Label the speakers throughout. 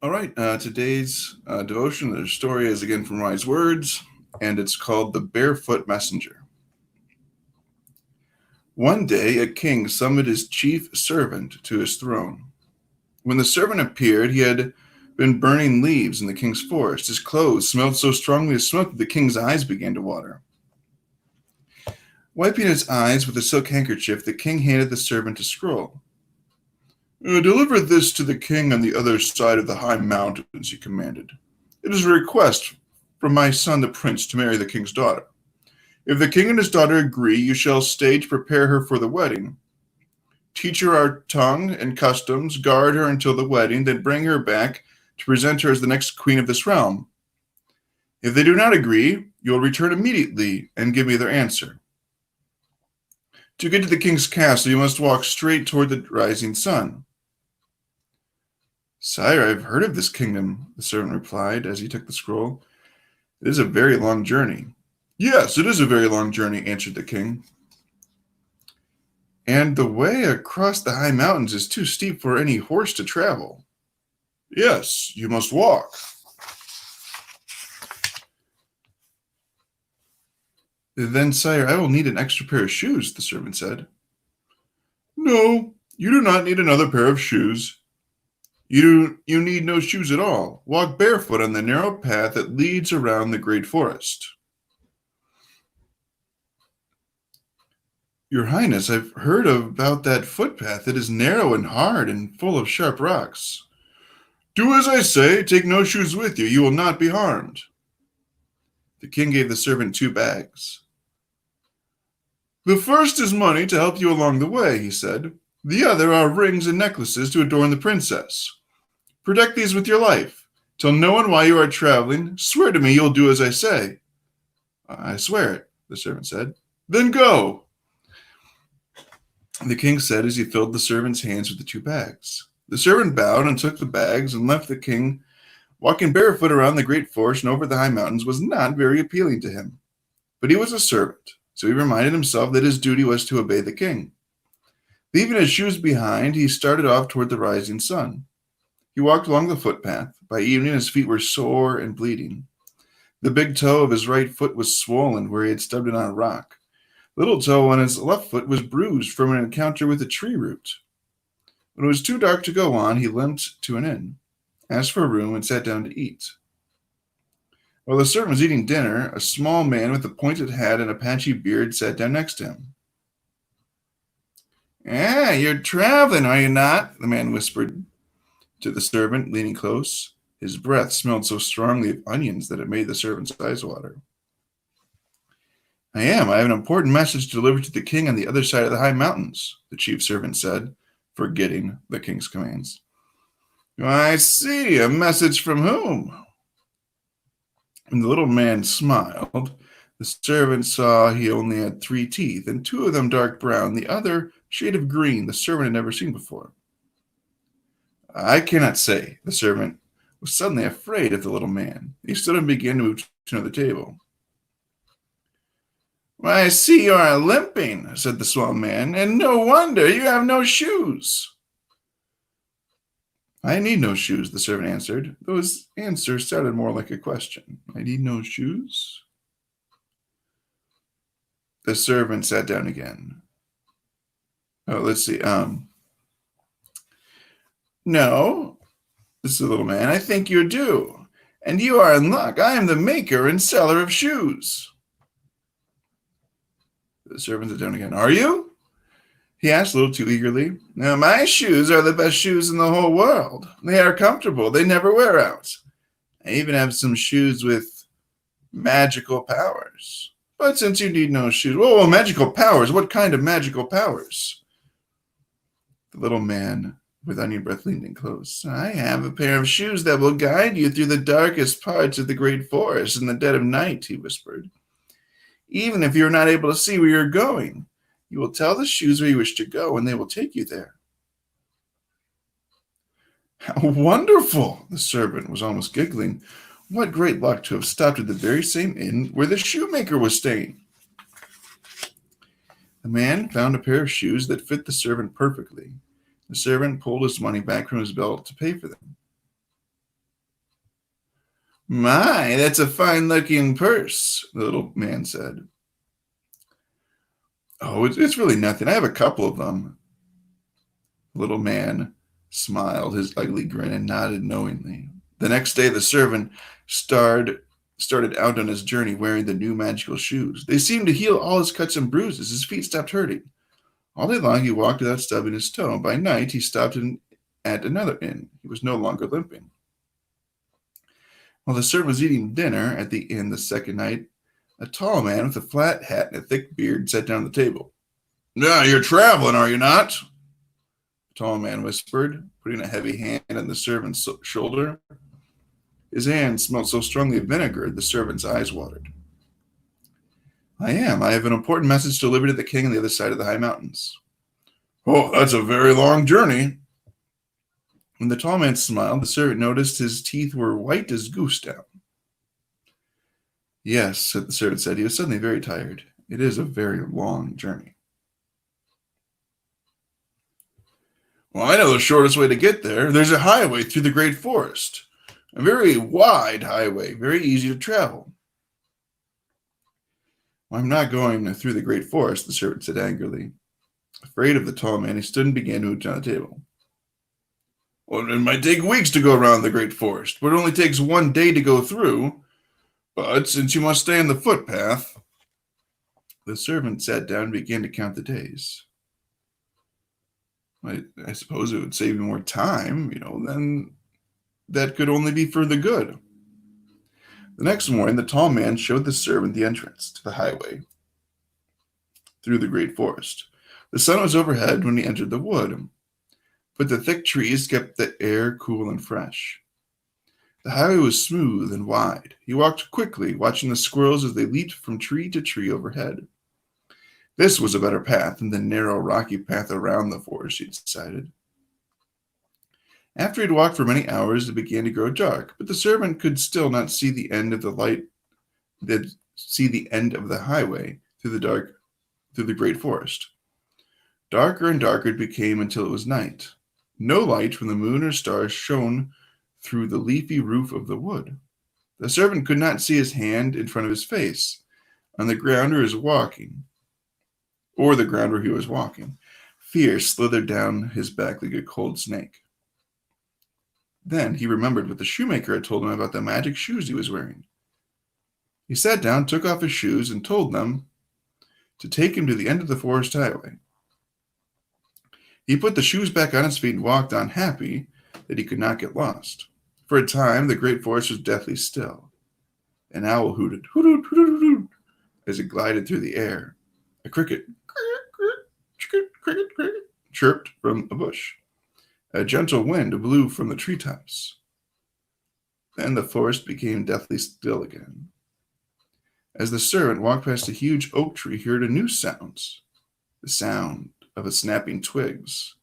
Speaker 1: All right, today's devotion, the story is again from Wise Words, and it's called The Barefoot Messenger. One day, a king summoned his chief servant to his throne. When the servant appeared, he had been burning leaves in the king's forest. His clothes smelled so strongly of smoke that the king's eyes began to water. Wiping his eyes with a silk handkerchief, the king handed the servant a scroll. Deliver this to the king on the other side of the high mountains, he commanded. It is a request from my son the prince to marry the king's daughter. If the king and his daughter agree, you shall stay to prepare her for the wedding. Teach her our tongue and customs, guard her until the wedding, then bring her back to present her as the next queen of this realm. If they do not agree, you will return immediately and give me their answer. To get to the king's castle, you must walk straight toward the rising sun. Sire, I have heard of this kingdom, the servant replied as he took the scroll. It is a very long journey. Yes, it is a very long journey, answered the king. And the way across the high mountains is too steep for any horse to travel. Yes, you must walk. Then, sire, I will need an extra pair of shoes, the servant said. No, you do not need another pair of shoes. You need no shoes at all. Walk barefoot on the narrow path that leads around the great forest. Your Highness, I've heard about that footpath. It is narrow and hard and full of sharp rocks. Do as I say. Take no shoes with you. You will not be harmed. The king gave the servant 2 bags. The first is money to help you along the way, he said. The other are rings and necklaces to adorn the princess. Protect these with your life. Tell no one why you are traveling. Swear to me you'll do as I say. I swear it, the servant said. Then go. The king said as he filled the servant's hands with the 2 bags. The servant bowed and took the bags and left the king. Walking barefoot around the great forest and over the high mountains was not very appealing to him. But he was a servant, so he reminded himself that his duty was to obey the king. Leaving his shoes behind, he started off toward the rising sun. He walked along the footpath. By evening, his feet were sore and bleeding. The big toe of his right foot was swollen where he had stubbed it on a rock. The little toe on his left foot was bruised from an encounter with a tree root. When it was too dark to go on, he limped to an inn, asked for a room, and sat down to eat. While the servant was eating dinner, a small man with a pointed hat and a patchy beard sat down next to him. You're traveling, are you not? The man whispered to the servant, leaning close. His breath smelled so strongly of onions that it made the servant's eyes water. I am. I have an important message to deliver to the king on the other side of the high mountains, the chief servant said, forgetting the king's commands. I see. A message from whom? When the little man smiled, the servant saw he only had 3 teeth, and 2 of them dark brown, the other shade of green the servant had never seen before. I cannot say. The servant was suddenly afraid of the little man. He stood and began to move to another table. I see you are limping, said the small man, and no wonder you have no shoes. I need no shoes, the servant answered, though his answer sounded more like a question. I need no shoes? The servant sat down again. Let's see. No, this is the little man. I think you do. And you are in luck. I am the maker and seller of shoes. The servant sat down again. Are you? He asked a little too eagerly. Now, my shoes are the best shoes in the whole world. They are comfortable. They never wear out. I even have some shoes with magical powers. But since you need no shoes... Whoa, magical powers? What kind of magical powers? The little man with onion breath leaned in close. I have a pair of shoes that will guide you through the darkest parts of the great forest in the dead of night, he whispered. Even if you're not able to see where you're going, you will tell the shoes where you wish to go, and they will take you there. How wonderful! The servant was almost giggling. What great luck to have stopped at the very same inn where the shoemaker was staying. The man found a pair of shoes that fit the servant perfectly. The servant pulled his money back from his belt to pay for them. My, that's a fine-looking purse, the little man said. Oh, it's really nothing. I have a couple of them. The little man smiled his ugly grin and nodded knowingly. The next day, the servant started out on his journey wearing the new magical shoes. They seemed to heal all his cuts and bruises. His feet stopped hurting. All day long, he walked without stubbing his toe. By night, he stopped at another inn. He was no longer limping. While the servant was eating dinner at the inn the second night, a tall man with a flat hat and a thick beard sat down at the table. "Now, you're traveling, are you not?" The tall man whispered, putting a heavy hand on the servant's shoulder. His hand smelled so strongly of vinegar, the servant's eyes watered. "I am. I have an important message to deliver to the king on the other side of the high mountains." "Oh, that's a very long journey." When the tall man smiled, the servant noticed his teeth were white as goose down. "Yes," the servant said. He was suddenly very tired. "It is a very long journey." "Well, I know the shortest way to get there. There's a highway through the great forest. A very wide highway, very easy to travel." "Well, I'm not going through the great forest," the servant said angrily. Afraid of the tall man, he stood and began to eat on the table. "Well, it might take weeks to go around the great forest, but it only takes one day to go through. But since you must stay on the footpath..." The servant sat down and began to count the days. I suppose it would save you more time, then that could only be for the good. The next morning, the tall man showed the servant the entrance to the highway through the great forest. The sun was overhead when he entered the wood, but the thick trees kept the air cool and fresh. The highway was smooth and wide. He walked quickly, watching the squirrels as they leaped from tree to tree overhead. This was a better path than the narrow, rocky path around the forest, he decided. After he had walked for many hours, it began to grow dark, but the servant could still not see the end of the highway through the great forest. Darker and darker it became until it was night. No light from the moon or stars shone through the leafy roof of the wood. The servant could not see his hand in front of his face, on the ground where he was walking, Fear slithered down his back like a cold snake. Then he remembered what the shoemaker had told him about the magic shoes he was wearing. He sat down, took off his shoes, and told them to take him to the end of the forest highway. He put the shoes back on his feet and walked on, happy that he could not get lost. For a time, the great forest was deathly still. An owl hooted, hoot, hoot, hoot, hoot, as it glided through the air. A cricket, cricket, chirped from a bush. A gentle wind blew from the treetops. Then the forest became deathly still again. As the servant walked past a huge oak tree, he heard a new sound, the sound of a snapping twigs,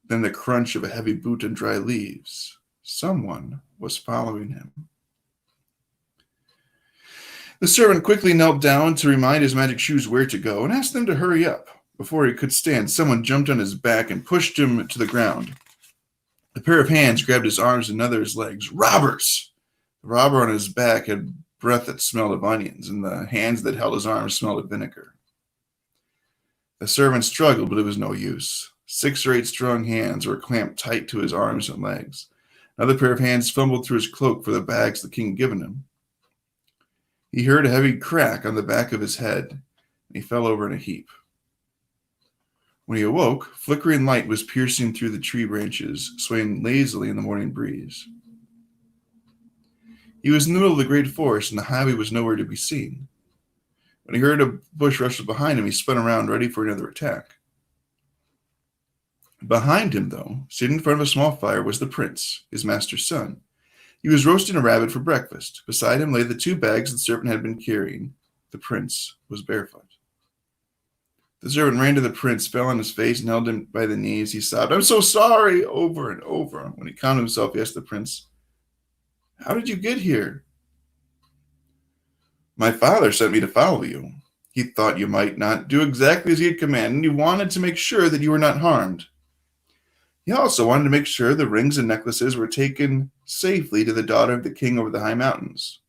Speaker 1: then the crunch of a heavy boot on dry leaves. Someone was following him. The servant quickly knelt down to remind his magic shoes where to go and asked them to hurry up. Before he could stand, someone jumped on his back and pushed him to the ground. A pair of hands grabbed his arms and another his legs. Robbers! The robber on his back had breath that smelled of onions, and the hands that held his arms smelled of vinegar. The servant struggled, but it was no use. 6 or 8 strong hands were clamped tight to his arms and legs. Another pair of hands fumbled through his cloak for the bags the king had given him. He heard a heavy crack on the back of his head, and he fell over in a heap. When he awoke, flickering light was piercing through the tree branches, swaying lazily in the morning breeze. He was in the middle of the great forest, and the highway was nowhere to be seen. When he heard a bush rustle behind him, he spun around, ready for another attack. Behind him, though, sitting in front of a small fire, was the prince, his master's son. He was roasting a rabbit for breakfast. Beside him lay the 2 bags the servant had been carrying. The prince was barefoot. The servant ran to the prince, fell on his face, and held him by the knees. He sobbed, "I'm so sorry," over and over. When he calmed himself, he asked the prince, "How did you get here?" "My father sent me to follow you. He thought you might not do exactly as he had commanded, and he wanted to make sure that you were not harmed. He also wanted to make sure the rings and necklaces were taken safely to the daughter of the king over the high mountains.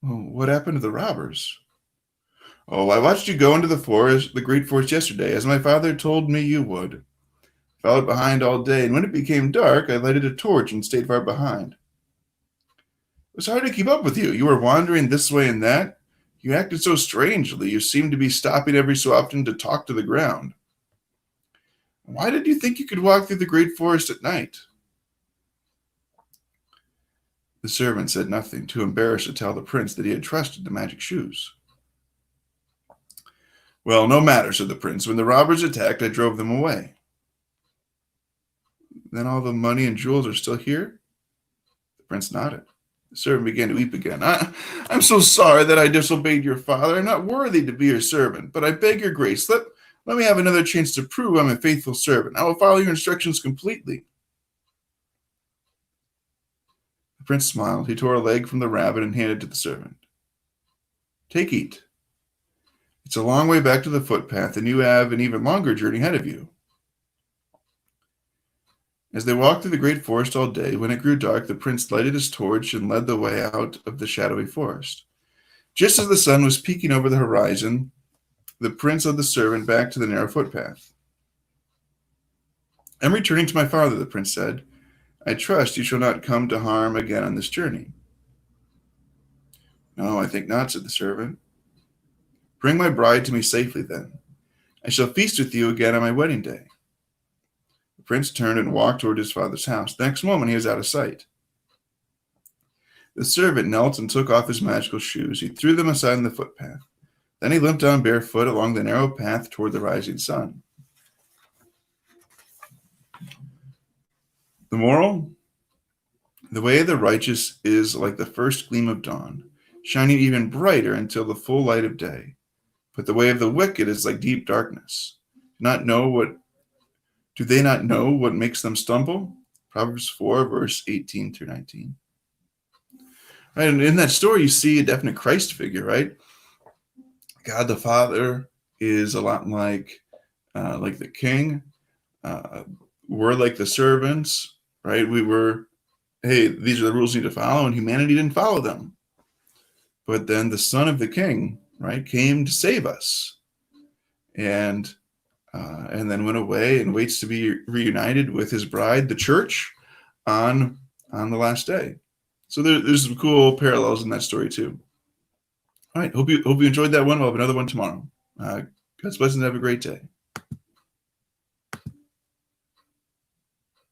Speaker 1: Oh, what happened to the robbers? Oh, I watched you go into the great forest yesterday, as my father told me you would. Followed behind all day, and when it became dark, I lighted a torch and stayed far behind. It was hard to keep up with you. You were wandering this way and that. You acted so strangely. You seemed to be stopping every so often to talk to the ground. Why did you think you could walk through the great forest at night? The servant said nothing, too embarrassed to tell the prince that he had trusted the magic shoes. Well, no matter, said the prince. When the robbers attacked, I drove them away. Then all the money and jewels are still here? The prince nodded. The servant began to weep again. I'm so sorry that I disobeyed your father. I'm not worthy to be your servant, but I beg your grace. Let me have another chance to prove I'm a faithful servant. I will follow your instructions completely. The prince smiled. He tore a leg from the rabbit and handed it to the servant. Take, eat. It's a long way back to the footpath, and you have an even longer journey ahead of you. As they walked through the great forest all day, when it grew dark, the prince lighted his torch and led the way out of the shadowy forest. Just as the sun was peeking over the horizon, the prince led the servant back to the narrow footpath. I'm returning to my father, the prince said. I trust you shall not come to harm again on this journey. No, I think not, said the servant. Bring my bride to me safely, then. I shall feast with you again on my wedding day. The prince turned and walked toward his father's house. The next moment he was out of sight. The servant knelt and took off his magical shoes. He threw them aside in the footpath. Then he limped on barefoot along the narrow path toward the rising sun. The moral? The way of the righteous is like the first gleam of dawn, shining even brighter until the full light of day. But the way of the wicked is like deep darkness. Do they not know what makes them stumble? Proverbs 4, verse 18 through 19. Right, and in that story, you see a definite Christ figure, right? God the Father is a lot like the king. We're like the servants, right? Hey, these are the rules you need to follow, and humanity didn't follow them. But then the son of the king, right, came to save us, and then went away and waits to be reunited with his bride, the church, on the last day. So there's some cool parallels in that story too. All right, hope you enjoyed that one. We'll have another one tomorrow. God's blessings. Have a great day.